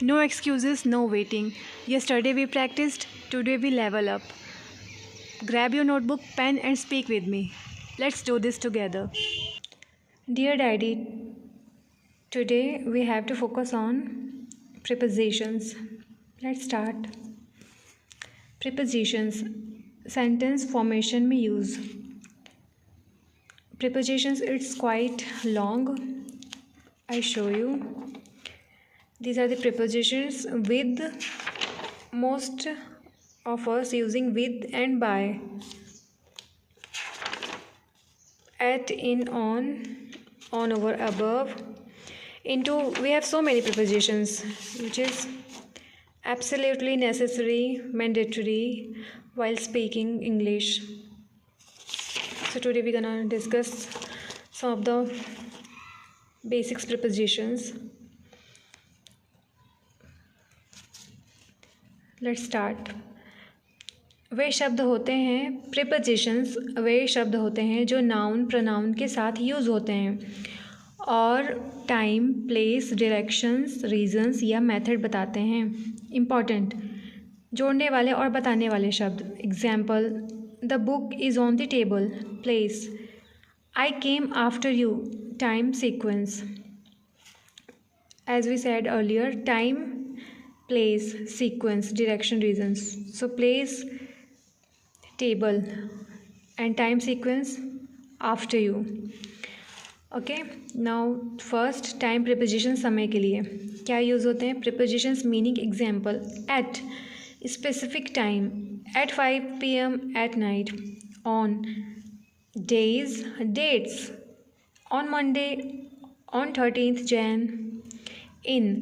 No excuses, no waiting. Yesterday we practiced, today we level up. Grab your notebook, pen, and speak with me. Let's do this together. Dear Daddy, today we have to focus on prepositions. Let's start. Prepositions. Sentence formation में use. Prepositions, it's quite long. I show you. These are the prepositions with, most of us using with and by. At, in, on, over, above. Into, we have so many prepositions which is absolutely necessary, mandatory while speaking English. So today we're gonna discuss some of the basics prepositions. Let's start. वे शब्द होते हैं, prepositions वे शब्द होते हैं जो noun pronoun के साथ use होते हैं और टाइम, प्लेस, डायरेक्शंस, रीजंस या मेथड बताते हैं. इम्पॉर्टेंट, जोड़ने वाले और बताने वाले शब्द. Example, the book is on the table. Place, I came after you. Time sequence. As we said earlier, time, place, sequence, direction, reasons. So place, table, and time sequence after you. Okay, now first time preposition समय के लिए क्या use होते हैं? Prepositions meaning example, at specific time, at 5 p.m. at night, on, days, dates, on Monday, on 13th Jan, in,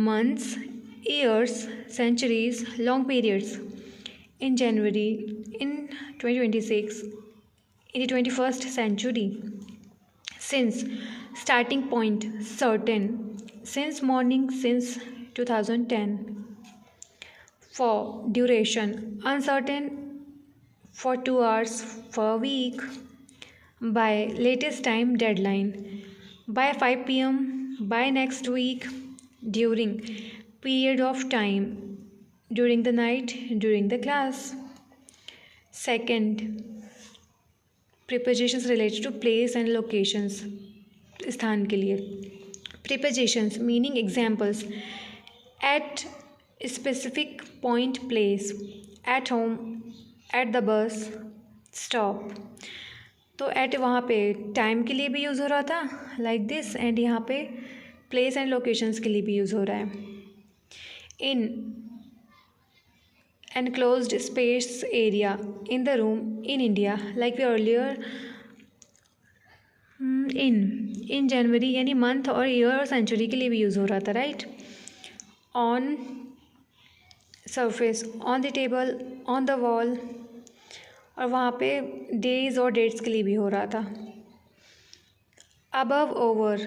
months, years, centuries, long periods, in January, in 2026, in the 21st century, since, starting point, certain, since morning, since 2010, for, duration, uncertain, for 2 hours, for a week, by, latest time, deadline, by 5 p.m., by next week, during, period of time, during the night, during the class. Second, prepositions related to place and locations, स्थान के लिए. Prepositions meaning examples, at specific point, place, at home, at the bus stop. तो at वहाँ पे time के लिए भी use हो रहा था like this, and यहाँ पे प्लेस एंड लोकेशंस के लिए भी यूज़ हो रहा है. In enclosed space area, in the room, in India, like we earlier. in January यानी मंथ और ईयर और सेंचुरी के लिए भी यूज़ हो रहा था, right. On surface, on the table, on the wall, और वहाँ पे डेज और डेट्स के लिए भी हो रहा था. Above, over,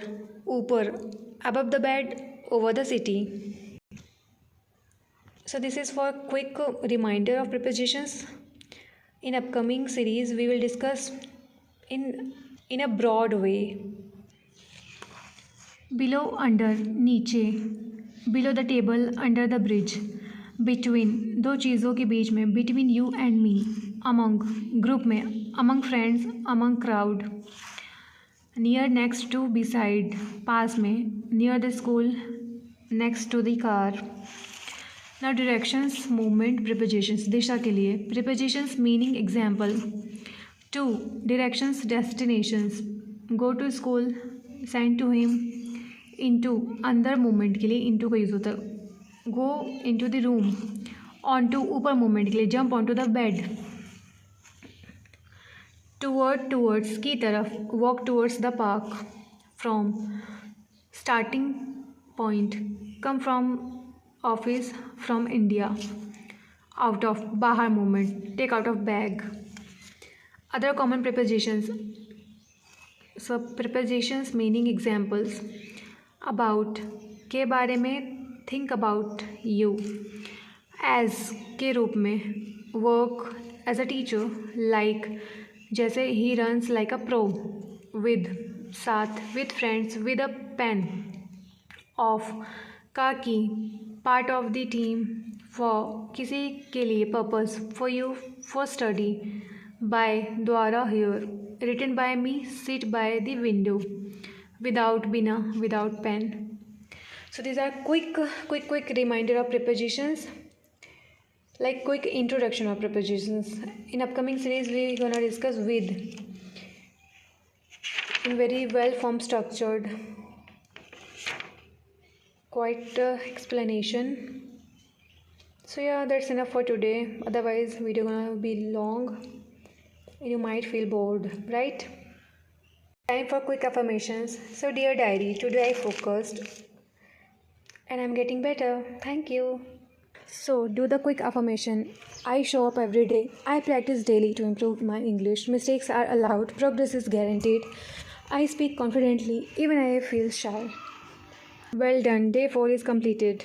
ऊपर, above the bed, over the city. So this is for quick reminder of prepositions. In upcoming series we will discuss in a broad way. Below, under, नीचे. Below the table, under the bridge. Between, दो चीज़ों के बीच में. Between you and me. Among, group में. Among friends, among crowd. Near, next to, beside, पास में. Near the school, next to the car. Now directions, movement, prepositions, दिशा के लिए. Prepositions meaning example, to, directions, destinations, go to school, send to him, into, अंदर movement के लिए into का use होता है. go into the room, onto, ऊपर movement के लिए jump onto the bed. toward, towards, की तरफ, walk towards the park. from, starting point, come from office, from India. out of, बाहर movement, take out of bag. Other common prepositions. So prepositions meaning examples, about, के बारे में, think about you. as, के रूप में, work as a teacher, like, जैसे he runs like a pro. with, साथ, with friends, with a pen. of, काकी, part of the team, for, किसी के लिए, purpose, for you, for study, by, द्वारा, here, written by me, sit by the window, without, बिना, without pen. So these are quick reminder of prepositions, like quick introduction of prepositions. In upcoming series we gonna discuss with, in very well formed structured, quite explanation. So yeah, that's enough for today, otherwise video gonna be long and you might feel bored, right? Time for quick affirmations. So dear diary, today I focused and I'm getting better. Thank you. So do the quick affirmation. I show up every day. I practice daily to improve my English. Mistakes are allowed. Progress is guaranteed. I speak confidently even I feel shy. Well done. Day 4 is completed.